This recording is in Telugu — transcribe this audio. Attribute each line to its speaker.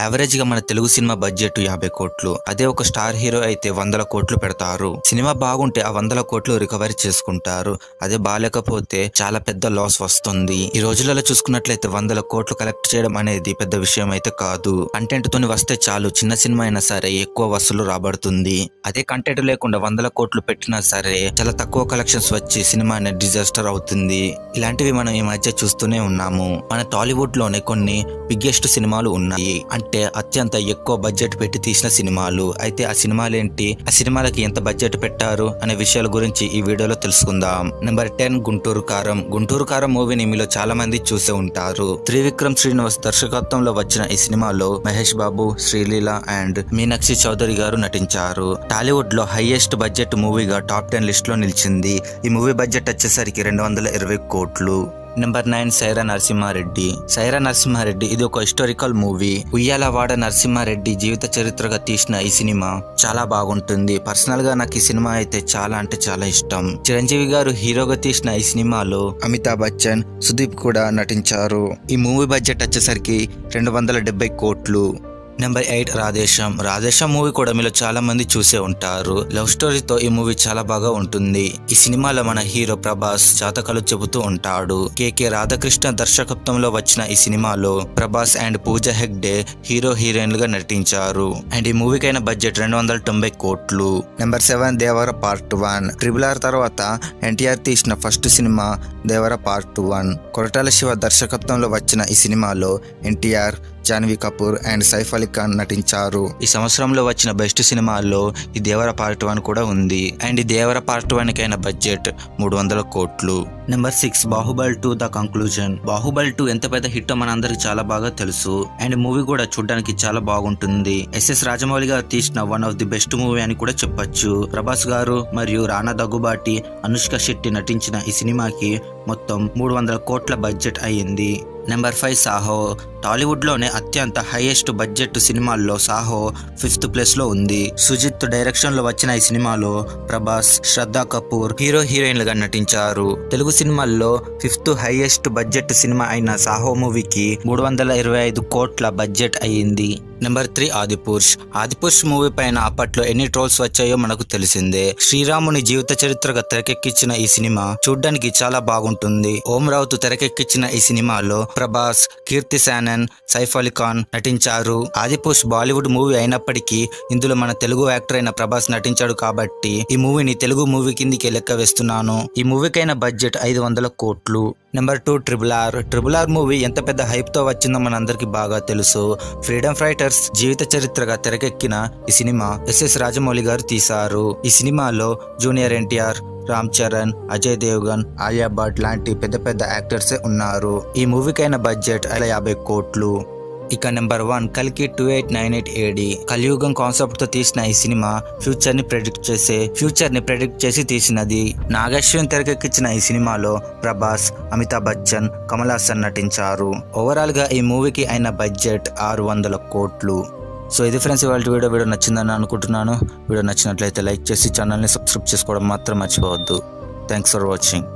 Speaker 1: యావరేజ్ గా మన తెలుగు సినిమా బడ్జెట్ 50 కోట్లు. అదే ఒక స్టార్ హీరో అయితే 100 కోట్లు పెడతారు. సినిమా బాగుంటే ఆ 100 కోట్లు రికవరీ చేసుకుంటారు. అదే బాలేకపోతే చాలా పెద్ద లాస్ వస్తుంది. ఈ రోజులలో చూసుకున్నట్లయితే 100 కోట్లు కలెక్ట్ చేయడం అనేది పెద్ద విషయం అయితే కాదు. కంటెంట్ తోని వస్తే చాలు, చిన్న సినిమా అయినా సరే ఎక్కువ వసూలు రాబడుతుంది. అదే కంటెంట్ లేకుండా 100 కోట్లు పెట్టినా సరే చాలా తక్కువ కలెక్షన్స్ వచ్చి సినిమా అనేది డిజాస్టర్ అవుతుంది. ఇలాంటివి మనం ఈ మధ్య చూస్తూనే ఉన్నాము. మన టాలీవుడ్ లోనే కొన్ని బిగ్గెస్ట్ సినిమాలు ఉన్నాయి, అంటే అత్యంత ఎక్కువ బడ్జెట్ పెట్టి తీసిన సినిమాలు. అయితే ఆ సినిమాలు ఏంటి, ఆ సినిమాలకి ఎంత బడ్జెట్ పెట్టారు అనే విషయాల గురించి ఈ వీడియోలో తెలుసుకుందాం. నెంబర్ 10 గుంటూరు కారం. గుంటూరు కారం మూవీని మీలో చాలా మంది చూసే ఉంటారు. త్రివిక్రమ్ శ్రీనివాస్ దర్శకత్వంలో వచ్చిన ఈ సినిమాలో మహేష్ బాబు, శ్రీలీల అండ్ మీనాక్షి చౌదరి గారు నటించారు. టాలీవుడ్ లో హైయెస్ట్ బడ్జెట్ మూవీగా టాప్ 10 లిస్ట్ లో నిలిచింది. ఈ మూవీ బడ్జెట్ వచ్చేసరికి 220 కోట్లు. నెంబర్ 9 సైరా నరసింహారెడ్డి. సైరా నరసింహారెడ్డి ఇది ఒక హిస్టారికల్ మూవీ. ఉయ్యాలవాడ నరసింహారెడ్డి జీవిత చరిత్రగా తీసిన ఈ సినిమా చాలా బాగుంటుంది. పర్సనల్ గా నాకు ఈ సినిమా అయితే చాలా అంటే చాలా ఇష్టం. చిరంజీవి గారు హీరోగా తీసిన ఈ సినిమాలో అమితాబ్ బచ్చన్, సుదీప్ కూడా నటించారు. ఈ మూవీ బడ్జెట్ వచ్చేసరికి 270 కోట్లు. నెంబర్ 8 రాధేశం. రాధేశం మూవీ కూడా మీలో చాలా మంది చూసే ఉంటారు. లవ్ స్టోరీతో ఈ మూవీ చాలా బాగా ఉంటుంది. ఈ సినిమాలో మన హీరో ప్రభాస్ జాతకాలు చెబుతూ ఉంటాడు. కేకే రాధాకృష్ణ దర్శకత్వంలో వచ్చిన ఈ సినిమాలో ప్రభాస్ అండ్ పూజా హెగ్డే హీరో హీరోయిన్లుగా నటించారు. అండ్ ఈ మూవీకైన బడ్జెట్ 290 కోట్లు. నెంబర్ 7 దేవర పార్ట్ 1. RRR తర్వాత ఎన్టీఆర్ తీసిన ఫస్ట్ సినిమా దేవర పార్ట్ 1. కొరటాల శివ దర్శకత్వంలో వచ్చిన ఈ సినిమాలో ఎన్టీఆర్, జాన్వీ కపూర్ అండ్ సైఫ్ అలీ ఖాన్ నటించారు. ఈ సంవత్సరంలో వచ్చిన బెస్ట్ సినిమాల్లో ఈ దేవర పార్ట్ 1 కూడా ఉంది. అండ్ ఈ దేవర పార్ట్ 1 కైన బడ్జెట్ 300 కోట్లు. Number 6 Baahubali 2 the conclusion. Baahubali 2 ఎంత పెద్ద హిట్ మనందరికి చాలా బాగా తెలుసు. అండ్ మూవీ కూడా చూడడానికి చాలా బాగుంటుంది. ఎస్ఎస్ రాజమౌళి గారు తీసిన one of the best movie అని కూడా చెప్పొచ్చు. ప్రభాస్ గారు మరియు రానా దగ్గుబాటి, అనుష్క శెట్టి నటించిన ఈ సినిమాకి మొత్తం 300 కోట్ల బడ్జెట్ అయ్యింది. నెంబర్ 5 సాహో. టాలీవుడ్ లోనే అత్యంత హైయెస్ట్ బడ్జెట్ సినిమాల్లో సాహో 5th ప్లేస్ లో ఉంది. సుజిత్ డైరెక్షన్ లో వచ్చిన ఈ సినిమాలో ప్రభాస్, శ్రద్ధా కపూర్ హీరో హీరోయిన్లుగా నటించారు. తెలుగు సినిమాల్లో 5th హైయెస్ట్ బడ్జెట్ సినిమా అయిన సాహో మూవీకి 325 కోట్ల బడ్జెట్ అయ్యింది. నెంబర్ 3 ఆదిపురుష్. ఆదిపురుష్ మూవీ పైన అప్పట్లో ఎన్ని ట్రోల్స్ వచ్చాయో మనకు తెలిసిందే. శ్రీరాముని జీవిత చరిత్రగా తెరకెక్కించిన ఈ సినిమా చూడ్డానికి చాలా బాగుంటుంది. ఓం రావుత్ తెరకెక్కించిన ఈ సినిమాలో ప్రభాస్, కీర్తి శానన్, సైఫ్ అలీ ఖాన్ నటించారు. ఆదిపురుష్ బాలీవుడ్ మూవీ అయినప్పటికీ ఇందులో మన తెలుగు యాక్టర్ అయిన ప్రభాస్ నటించాడు కాబట్టి ఈ మూవీని తెలుగు మూవీ కిందికి లెక్క వేస్తున్నాను. ఈ మూవీకైన బడ్జెట్ 500 కోట్లు. నెంబర్ 2 RRR మూవీ ఎంత పెద్ద హైప్ తో వచ్చిందో మనందరికి బాగా తెలుసు. ఫ్రీడమ్ ఫైటర్స్ జీవిత చరిత్రగా తెరకెక్కిన ఈ సినిమా ఎస్ఎస్ రాజమౌళి గారు తీశారు. ఈ సినిమాలో జూనియర్ ఎన్టీఆర్, రామ్ చరణ్, అజయ్ దేవ్గన్, ఆలియా భట్ లాంటి పెద్ద పెద్ద యాక్టర్సే ఉన్నారు. ఈ మూవీకైన బడ్జెట్ 50 కోట్లు. ఇక నెంబర్ 1 కల్కి 2898 AD. కలియుగం కాన్సెప్ట్ తో తీసిన ఈ సినిమా ఫ్యూచర్ ని ప్రెడిక్ట్ చేసి తీసినది. నాగేశ్వరన్ తెరకెక్కించిన ఈ సినిమాలో ప్రభాస్, అమితాబ్ బచ్చన్, కమల్ హాసన్ నటించారు. ఓవరాల్ గా ఈ మూవీకి అయిన బడ్జెట్ 600 కోట్లు. సో ఇది ఫ్రెండ్స్ ఇవాళ వీడియో నచ్చిందని అనుకుంటున్నాను. వీడియో నచ్చినట్లయితే లైక్ చేసి ఛానల్ని సబ్స్క్రైబ్ చేసుకోవడం మాత్రం మర్చిపోవద్దు. Thanks for watching.